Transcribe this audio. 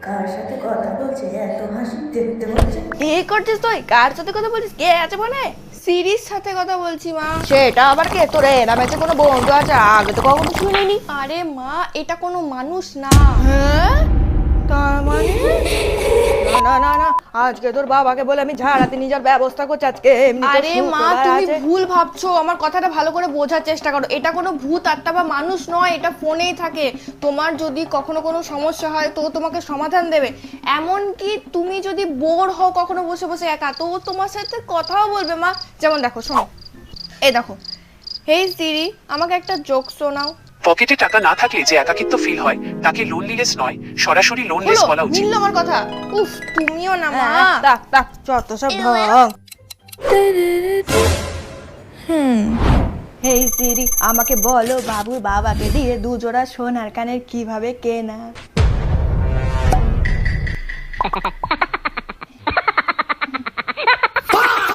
কার সাথে কথা বলছে? এত হাসি দেখতে হচ্ছে। কি করছিস তুই? কার সাথে কথা বলছিস? কে আছে ফোনে? সিরির সাথে কথা বলছি মা। সেটা আবার কে? তোর এরা ম্যাচে কোনো বন্ধু আছে? আগে তো কখনো শুনিনি। আরে মা, এটা কোনো মানুষ না। হ্যাঁ, তার মানে না না না না, আজকে তোর বাবাকে বলে আমি ঝাড়াতে নিয়ে যাওয়ার ব্যবস্থা করছি। আজকে এমনি তো আরে মা, শুক্রবার তুমি আছে। ভুল ভাবছো। আমার কথাটা ভালো করে বোঝার চেষ্টা করো। এটা কোনো ভূত আত্মা বা মানুষ নয়, এটা ফোনেই থাকে। তোমার যদি কখনো কোনো সমস্যা হয় তো তোমাকে সমাধান দেবে। এমনকি তুমি যদি বোর হও কখনো বসে বসে একা, তো ও তোমার সাথে কথাও বলবে মা। যেমন দেখো, শোনো, এই দেখো, হেই সিরি, আমাকে একটা জোক শোনাও। পকেটে টাকা না থাকলে যে একাকিত্ব ফিল হয় তাকে লোনলিনেস নয়, সরাসরি লোনলেস হলো, বলা উচিত। মিললো আমার কথা। উফ, তুমিও না মা। তাক তাক, যত সব ঢং। হেই সিরি, আমাকে বলো বাবুর বাবাকে দিয়ে দুজোড়া সোনার কানের কিভাবে কেনা?